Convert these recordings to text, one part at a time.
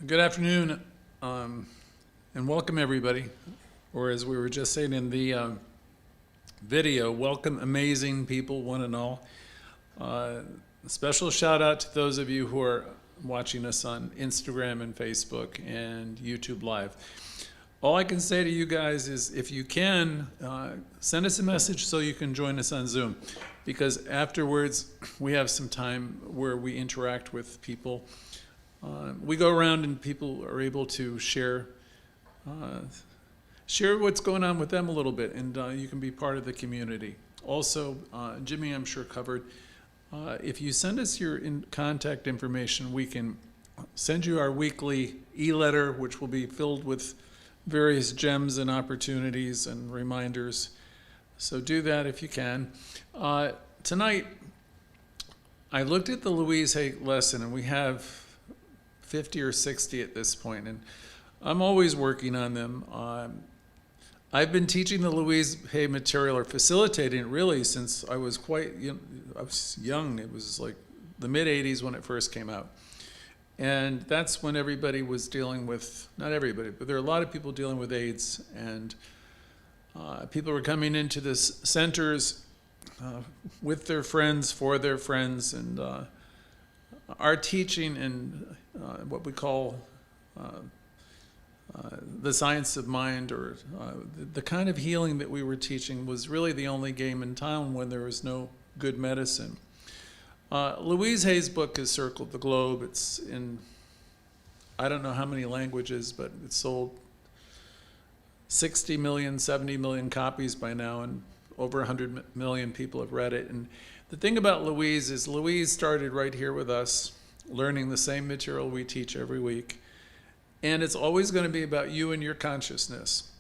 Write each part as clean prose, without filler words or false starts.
Good afternoon, and welcome everybody. Or as we were just saying in the video, welcome amazing people, one and all. A special shout out to those of you who are watching us on Instagram and Facebook and YouTube Live. All I can say to you guys is if you can, send us a message so you can join us on Zoom. Because afterwards, we have some time where we interact with people. We go around and people are able to share what's going on with them a little bit, and you can be part of the community. Also, Jimmy, I'm sure, covered. If you send us your contact information, we can send you our weekly e-letter, which will be filled with various gems and opportunities and reminders. So do that if you can. Tonight, I looked at the Louise Hay lesson, and we have 50 or 60 at this point, and I'm always working on them. I've been teaching the Louise Hay material, or facilitating it really, since I was I was young. It was like the mid-'80s when it first came out. And that's when everybody was dealing with, not everybody, but there are a lot of people dealing with AIDS, and people were coming into this centers with their friends, for their friends, and our teaching and what we call the science of mind, or the kind of healing that we were teaching, was really the only game in town when there was no good medicine. Louise Hay's book has circled the globe. It's in, I don't know how many languages, but it's sold 60 million, 70 million copies by now, and over 100 million people have read it. And the thing about Louise is Louise started right here with us, learning the same material we teach every week. And it's always going to be about you and your consciousness.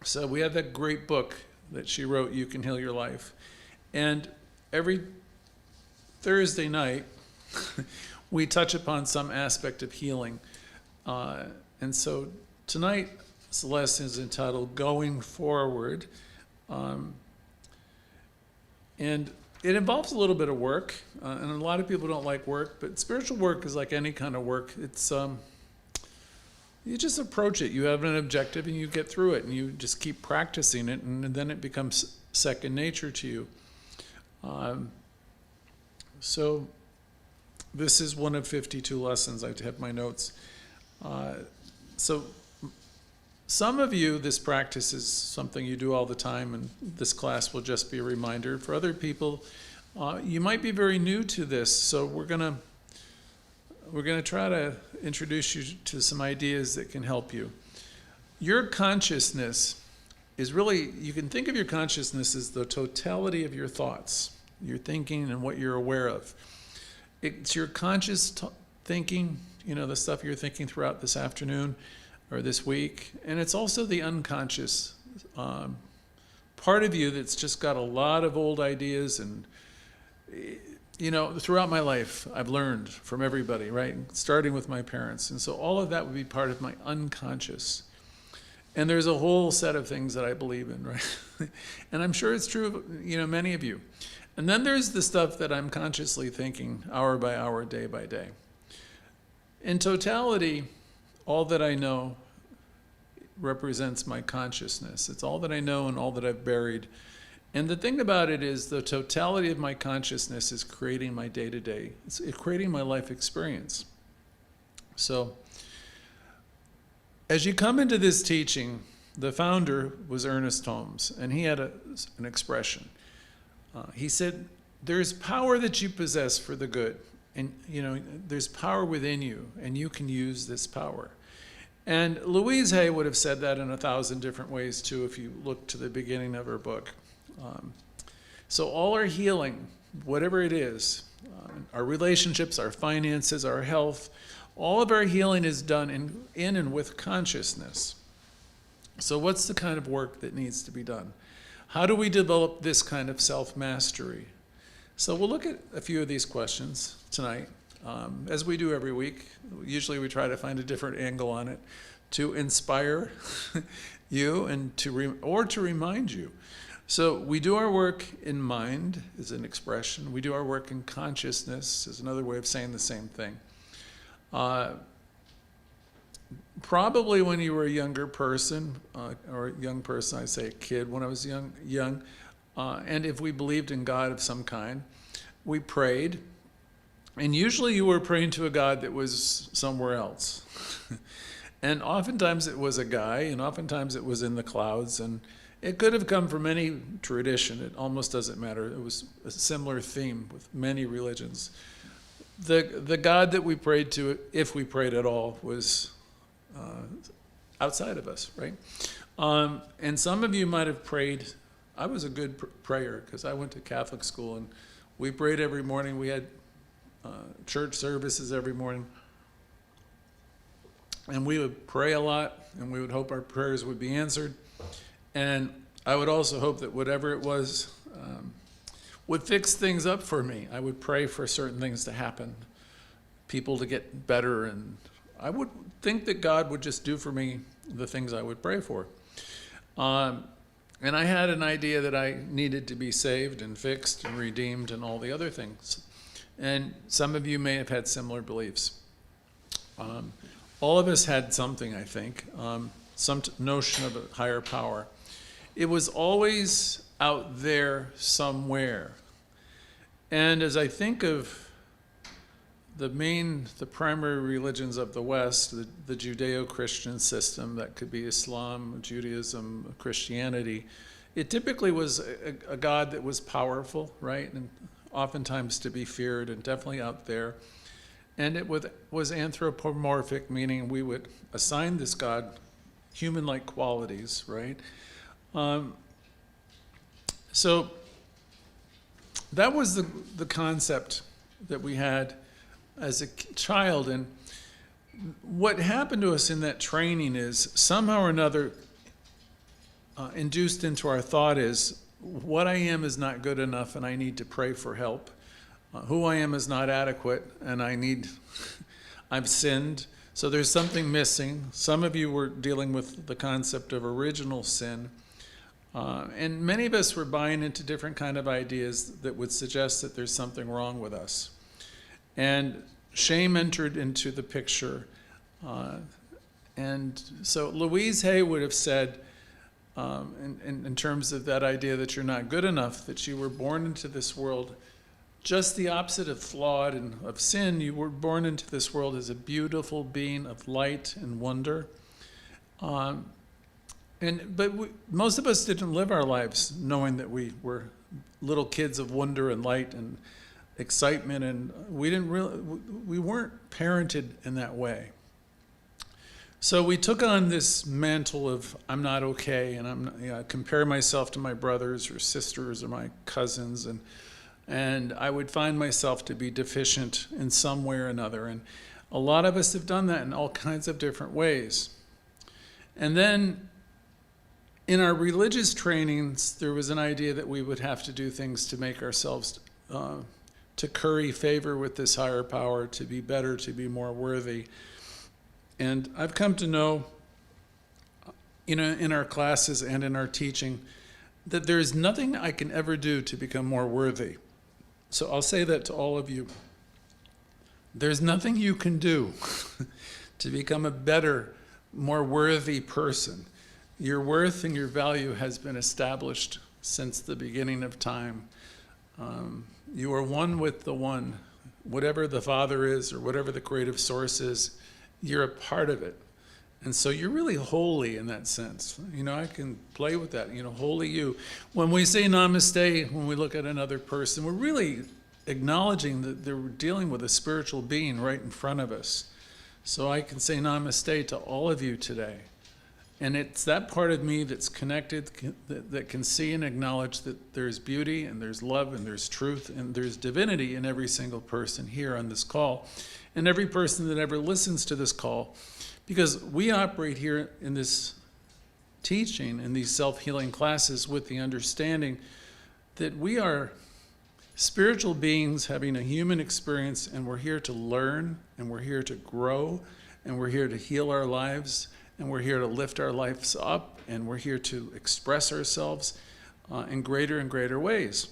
So we have that great book that she wrote, You Can Heal Your Life. And every Thursday night, we touch upon some aspect of healing. And so tonight's lesson is entitled Going Forward. And it involves a little bit of work, and a lot of people don't like work, but spiritual work is like any kind of work. It's you just approach it. You have an objective, and you get through it, and you just keep practicing it, and then it becomes second nature to you. So this is one of 52 lessons. I have my notes. So some of you, this practice is something you do all the time, and this class will just be a reminder. For other people, you might be very new to this, so we're gonna try to introduce you to some ideas that can help you. Your consciousness is really, you can think of your consciousness as the totality of your thoughts, your thinking, and what you're aware of. It's your conscious thinking, the stuff you're thinking throughout this afternoon or this week, and it's also the unconscious part of you that's just got a lot of old ideas. And throughout my life I've learned from everybody, right, starting with my parents, and so all of that would be part of my unconscious. And there's a whole set of things that I believe in, right? And I'm sure it's true of many of you. And then there's the stuff that I'm consciously thinking hour by hour, day by day. In totality, all that I know represents my consciousness. It's all that I know and all that I've buried. And the thing about it is the totality of my consciousness is creating my day-to-day. It's creating my life experience. So as you come into this teaching, the founder was Ernest Holmes, and he had an expression. He said, there's power that you possess for the good. And there's power within you, and you can use this power. And Louise Hay would have said that in 1,000 different ways too, if you look to the beginning of her book. So all our healing, whatever it is, our relationships, our finances, our health, all of our healing is done in and with consciousness. So what's the kind of work that needs to be done? How do we develop this kind of self-mastery? So we'll look at a few of these questions tonight, as we do every week. Usually we try to find a different angle on it to inspire you and to remind you. So we do our work in mind is an expression. We do our work in consciousness is another way of saying the same thing. Probably when you were a younger person, or a young person, I say a kid, when I was young, and if we believed in God of some kind, we prayed. And usually you were praying to a God that was somewhere else. And oftentimes it was a guy, and oftentimes it was in the clouds, and it could have come from any tradition. It almost doesn't matter. It was a similar theme with many religions. The God that we prayed to, if we prayed at all, was outside of us, right? And some of you might have prayed. I was a good prayer because I went to Catholic school, and we prayed every morning. We had church services every morning. And we would pray a lot, and we would hope our prayers would be answered. And I would also hope that whatever it was would fix things up for me. I would pray for certain things to happen, people to get better, and I would think that God would just do for me the things I would pray for. And I had an idea that I needed to be saved and fixed and redeemed and all the other things. And some of you may have had similar beliefs. All of us had something, I think, some notion of a higher power. It was always out there somewhere. And as I think of the primary religions of the West, the Judeo-Christian system, that could be Islam, Judaism, Christianity, it typically was a God that was powerful, right? And oftentimes to be feared, and definitely out there. And it was anthropomorphic, meaning we would assign this God human-like qualities, right? So that was the concept that we had as a child. And what happened to us in that training is somehow or another induced into our thought is, what I am is not good enough and I need to pray for help. Who I am is not adequate and I've sinned. So there's something missing. Some of you were dealing with the concept of original sin. And many of us were buying into different kind of ideas that would suggest that there's something wrong with us. And shame entered into the picture. And so Louise Hay would have said, in terms of that idea that you're not good enough, that you were born into this world just the opposite of flawed and of sin. You were born into this world as a beautiful being of light and wonder. But most of us didn't live our lives knowing that we were little kids of wonder and light and excitement, and we weren't parented in that way. So we took on this mantle of I'm not okay, and I compare myself to my brothers or sisters or my cousins, and I would find myself to be deficient in some way or another. And a lot of us have done that in all kinds of different ways. And then in our religious trainings, there was an idea that we would have to do things to make ourselves, to curry favor with this higher power, to be better, to be more worthy. And I've come to know, in our classes and in our teaching, that there is nothing I can ever do to become more worthy. So I'll say that to all of you. There's nothing you can do to become a better, more worthy person. Your worth and your value has been established since the beginning of time. You are one with the one. Whatever the Father is or whatever the creative source is, you're a part of it. And so you're really holy in that sense. I can play with that, holy you. When we say namaste, when we look at another person, we're really acknowledging that they're dealing with a spiritual being right in front of us. So I can say namaste to all of you today. And it's that part of me that's connected, that can see and acknowledge that there's beauty and there's love and there's truth and there's divinity in every single person here on this call and every person that ever listens to this call. Because we operate here in this teaching, in these self-healing classes, with the understanding that we are spiritual beings having a human experience, and we're here to learn, and we're here to grow, and we're here to heal our lives, and we're here to lift our lives up, and we're here to express ourselves in greater and greater ways.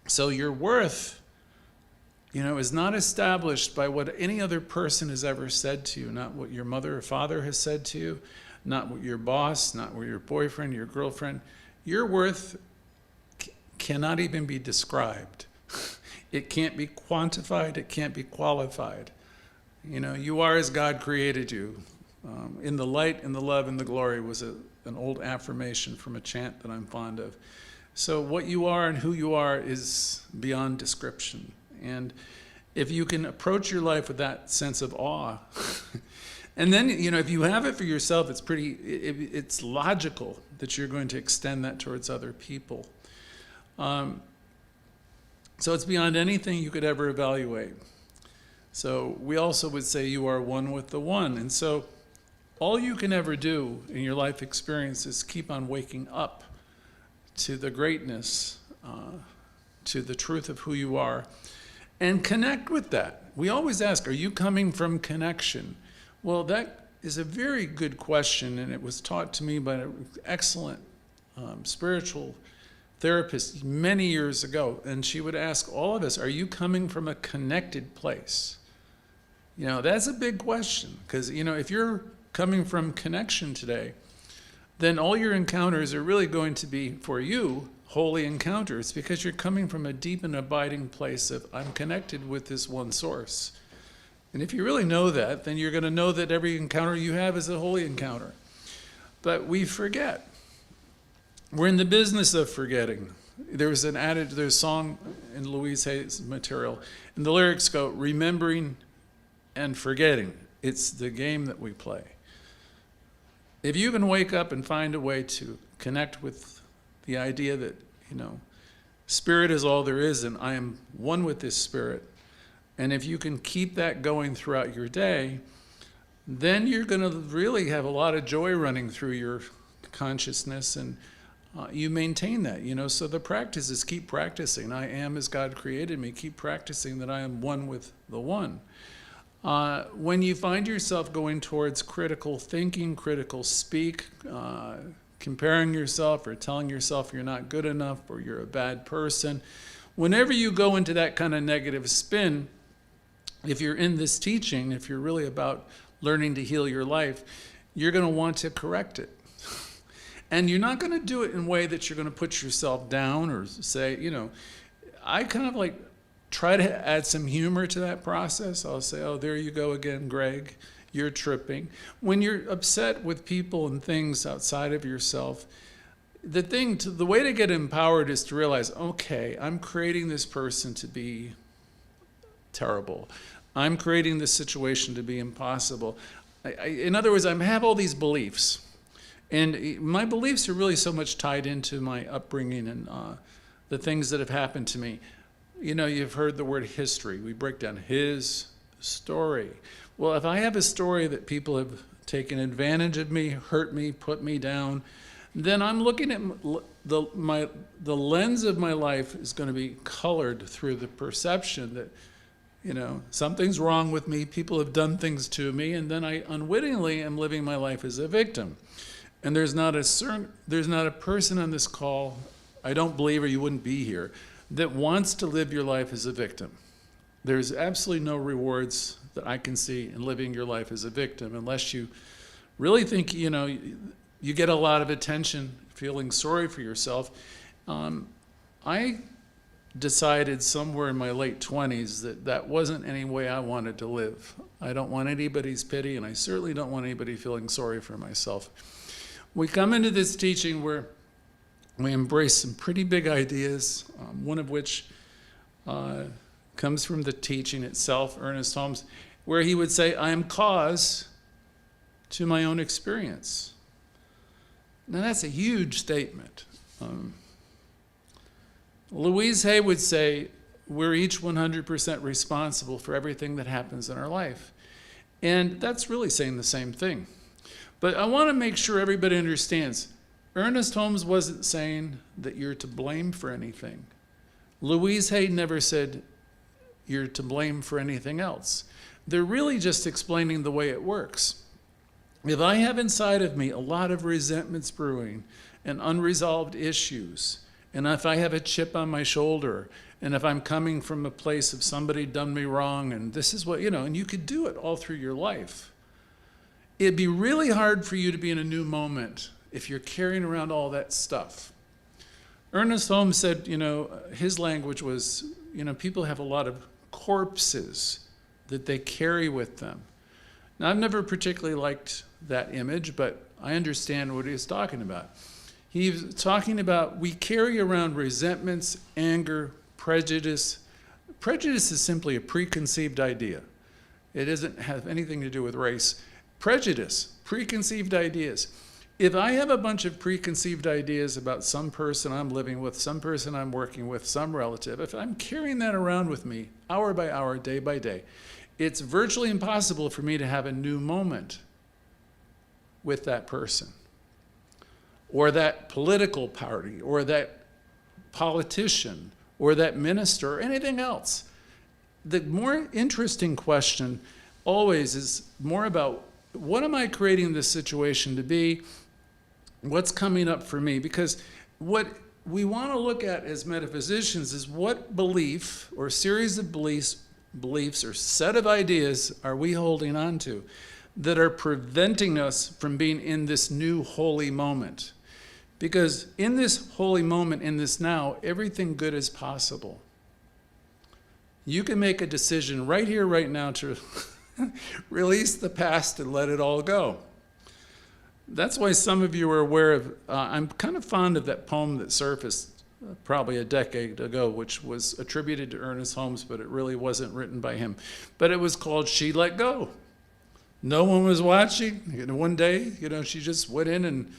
So your worth is not established by what any other person has ever said to you, not what your mother or father has said to you, not what your boss, not what your boyfriend, your girlfriend. Your worth cannot even be described. It can't be quantified. It can't be qualified. You are as God created you. In the light, in the love, in the glory was an old affirmation from a chant that I'm fond of. So what you are and who you are is beyond description. And if you can approach your life with that sense of awe, and then, if you have it for yourself, it's logical that you're going to extend that towards other people. So it's beyond anything you could ever evaluate. So we also would say you are one with the one. And so all you can ever do in your life experience is keep on waking up to the greatness, to the truth of who you are, and connect with that. We always ask, are you coming from connection? Well, that is a very good question, and it was taught to me by an excellent spiritual therapist many years ago. And she would ask all of us, are you coming from a connected place? That's a big question, because, if you're coming from connection today, then all your encounters are really going to be, for you, holy encounters, because you're coming from a deep and abiding place of, I'm connected with this one source. And if you really know that, then you're going to know that every encounter you have is a holy encounter. But we forget. We're in the business of forgetting. There's a song in Louise Hay's material, and the lyrics go, remembering and forgetting. It's the game that we play. If you can wake up and find a way to connect with the idea that, spirit is all there is, and I am one with this spirit, and if you can keep that going throughout your day, then you're going to really have a lot of joy running through your consciousness, and you maintain that, So the practice is keep practicing. I am as God created me. Keep practicing that I am one with the one. When you find yourself going towards critical thinking, critical speak, comparing yourself or telling yourself you're not good enough or you're a bad person, whenever you go into that kind of negative spin, if you're in this teaching, if you're really about learning to heal your life, you're going to want to correct it. And you're not going to do it in a way that you're going to put yourself down or say, I kind of try to add some humor to that process. I'll say, oh, there you go again, Greg. You're tripping. When you're upset with people and things outside of yourself, the way to get empowered is to realize, okay, I'm creating this person to be terrible. I'm creating this situation to be impossible. In other words, I have all these beliefs. And my beliefs are really so much tied into my upbringing and the things that have happened to me. You've heard the word history. We break down his story. Well, if I have a story that people have taken advantage of me, hurt me, put me down, then I'm looking at the lens of my life is going to be colored through the perception that, something's wrong with me, people have done things to me, and then I unwittingly am living my life as a victim. And there's not a person on this call, I don't believe, or you wouldn't be here, that wants to live your life as a victim. There's absolutely no rewards that I can see in living your life as a victim, unless you really think, you get a lot of attention feeling sorry for yourself. I decided somewhere in my late 20s that wasn't any way I wanted to live. I don't want anybody's pity, and I certainly don't want anybody feeling sorry for myself. We come into this teaching where we embrace some pretty big ideas, one of which comes from the teaching itself, Ernest Holmes, where he would say, I am cause to my own experience. Now that's a huge statement. Louise Hay would say, we're each 100% responsible for everything that happens in our life. And that's really saying the same thing. But I want to make sure everybody understands, Ernest Holmes wasn't saying that you're to blame for anything. Louise Hay never said you're to blame for anything else. They're really just explaining the way it works. If I have inside of me a lot of resentments brewing and unresolved issues, and if I have a chip on my shoulder, and if I'm coming from a place of somebody done me wrong, and this is what, and you could do it all through your life. It'd be really hard for you to be in a new moment if you're carrying around all that stuff. Ernest Holmes said, his language was, people have a lot of corpses that they carry with them. Now, I've never particularly liked that image, but I understand what he was talking about. He was talking about we carry around resentments, anger, prejudice. Prejudice is simply a preconceived idea. It doesn't have anything to do with race. Prejudice, preconceived ideas. If I have a bunch of preconceived ideas about some person I'm living with, some person I'm working with, some relative, if I'm carrying that around with me hour by hour, day by day, it's virtually impossible for me to have a new moment with that person or that political party or that politician or that minister or anything else. The more interesting question always is more about what am I creating this situation to be? What's coming up for me? Because what we want to look at as metaphysicians is what belief or series of beliefs or set of ideas are we holding on to that are preventing us from being in this new holy moment. Because in this holy moment, in this now, everything good is possible. You can make a decision right here, right now to release the past and let it all go. That's why some of you are aware of, I'm kind of fond of that poem that surfaced probably a decade ago, which was attributed to Ernest Holmes, but it really wasn't written by him. But it was called She Let Go. No one was watching. One day, she just went in and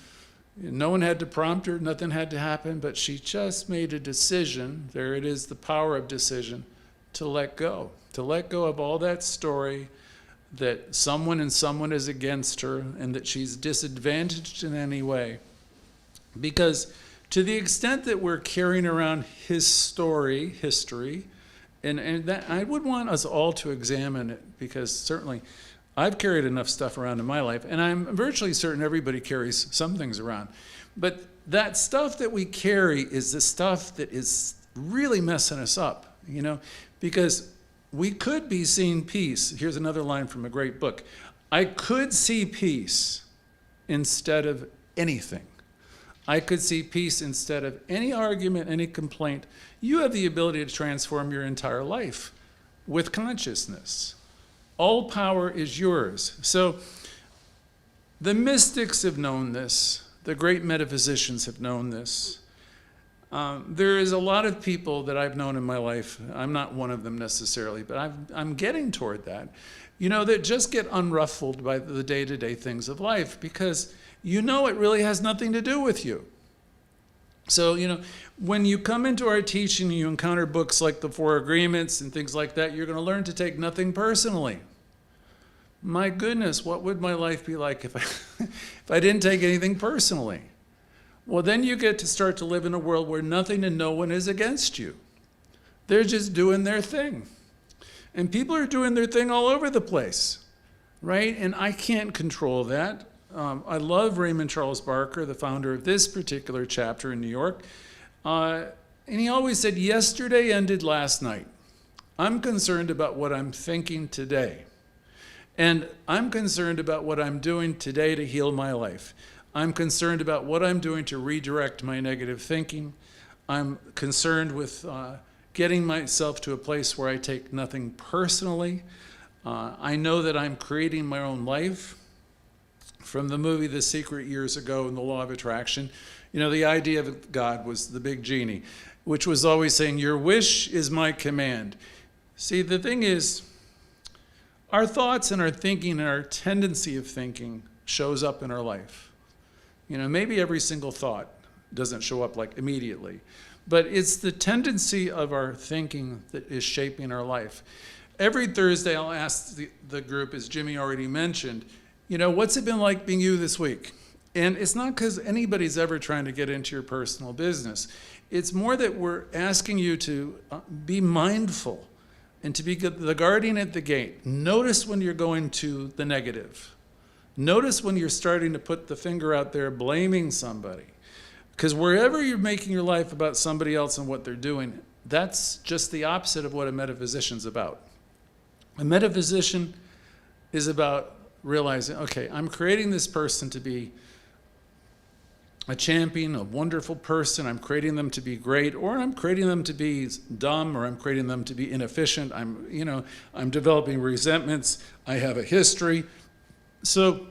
no one had to prompt her, nothing had to happen, but she just made a decision. There it is, the power of decision, to let go of all that story that someone is against her and that she's disadvantaged in any way. Because to the extent that we're carrying around history, and that I would want us all to examine it, because certainly I've carried enough stuff around in my life, and I'm virtually certain everybody carries some things around. But that stuff that we carry is the stuff that is really messing us up, because we could be seeing peace. Here's another line from a great book. I could see peace instead of anything. I could see peace instead of any argument, any complaint. You have the ability to transform your entire life with consciousness. All power is yours. So the mystics have known this. The great metaphysicians have known this. There is a lot of people that I've known in my life. I'm not one of them necessarily, but I'm getting toward that. That just get unruffled by the day-to-day things of life because it really has nothing to do with you. So, when you come into our teaching, you encounter books like the Four Agreements and things like that, you're going to learn to take nothing personally. My goodness, what would my life be like if I didn't take anything personally? Well, then you get to start to live in a world where nothing and no one is against you. They're just doing their thing. And people are doing their thing all over the place, right? And I can't control that. I love Raymond Charles Barker, the founder of this particular chapter in New York. And he always said, yesterday ended last night. I'm concerned about what I'm thinking today. And I'm concerned about what I'm doing today to heal my life. I'm concerned about what I'm doing to redirect my negative thinking. I'm concerned with getting myself to a place where I take nothing personally. I know that I'm creating my own life. From the movie The Secret years ago and the Law of Attraction, the idea of God was the big genie, which was always saying, your wish is my command. See, the thing is, our thoughts and our thinking and our tendency of thinking shows up in our life. Maybe every single thought doesn't show up like immediately, but it's the tendency of our thinking that is shaping our life. Every Thursday I'll ask the group, as Jimmy already mentioned, what's it been like being you this week? And it's not because anybody's ever trying to get into your personal business. It's more that we're asking you to be mindful and to be the guardian at the gate. Notice when you're going to the negative. Notice when you're starting to put the finger out there blaming somebody. Because wherever you're making your life about somebody else and what they're doing, That's just the opposite of what a metaphysician's about. A metaphysician is about realizing, okay, I'm creating this person to be a champion, a wonderful person. I'm creating them to be great, or I'm creating them to be dumb, or I'm creating them to be inefficient. I'm developing resentments. I have a history. So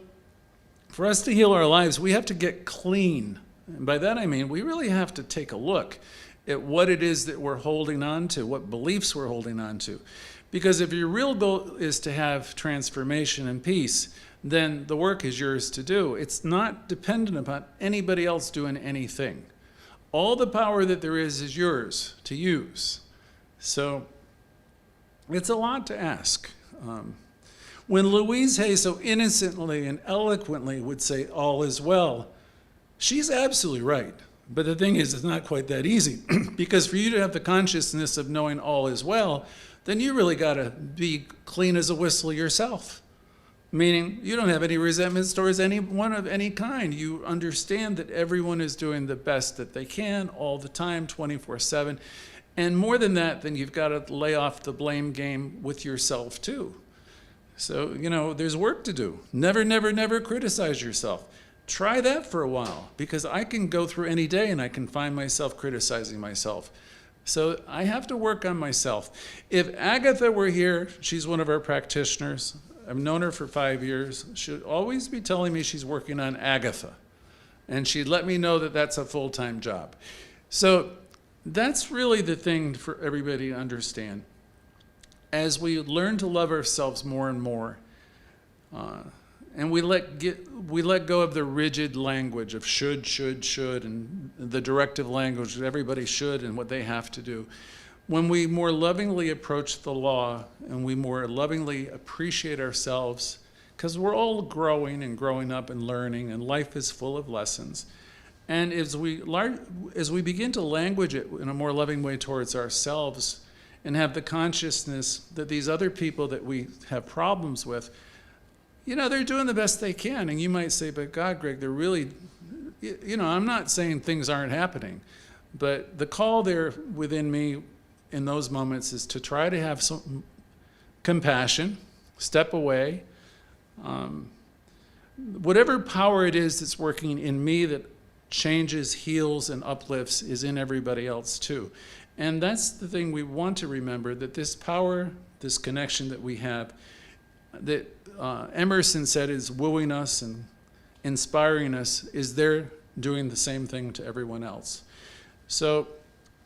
for us to heal our lives, we have to get clean. And by that I mean we really have to take a look at what it is that we're holding on to, what beliefs we're holding on to. Because if your real goal is to have transformation and peace, then the work is yours to do. It's not dependent upon anybody else doing anything. All the power that there is yours to use. So it's a lot to ask. When Louise Hay so innocently and eloquently would say, all is well, she's absolutely right. But the thing is, it's not quite that easy. Because for you to have the consciousness of knowing all is well, then you really got to be clean as a whistle yourself. Meaning you don't have any resentments towards anyone of any kind. You understand that everyone is doing the best that they can all the time, 24/7. And more than that, then you've got to lay off the blame game with yourself too. So, there's work to do. Never, never, never criticize yourself. Try that for a while, because I can go through any day and I can find myself criticizing myself. So I have to work on myself. If Agatha were here, she's one of our practitioners. I've known her for 5 years. She'd always be telling me she's working on Agatha. And she'd let me know that that's a full-time job. So that's really the thing for everybody to understand. As we learn to love ourselves more and more, and we let go of the rigid language of should, and the directive language that everybody should and what they have to do. When we more lovingly approach the law and we more lovingly appreciate ourselves, because we're all growing and growing up and learning, and life is full of lessons. And as we begin to language it in a more loving way towards ourselves and have the consciousness that these other people that we have problems with, they're doing the best they can. And you might say, but God, Greg, they're really, I'm not saying things aren't happening, but the call there within me in those moments is to try to have some compassion, step away. Whatever power it is that's working in me that changes, heals, and uplifts is in everybody else too. And that's the thing we want to remember, that this power, this connection that we have, that Emerson said is wooing us and inspiring us, is there doing the same thing to everyone else. So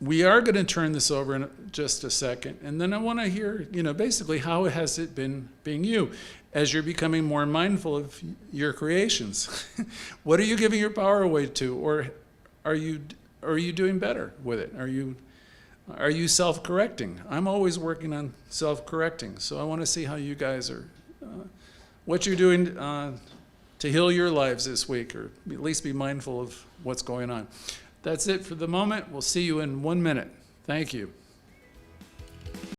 we are going to turn this over in just a second, and then I want to hear, basically how has it been being you as you're becoming more mindful of your creations? What are you giving your power away to, or are you doing better with it? Are you self-correcting? I'm always working on self-correcting, so I want to see how you guys are, what you're doing to heal your lives this week, or at least be mindful of what's going on. That's it for the moment. We'll see you in 1 minute. Thank you.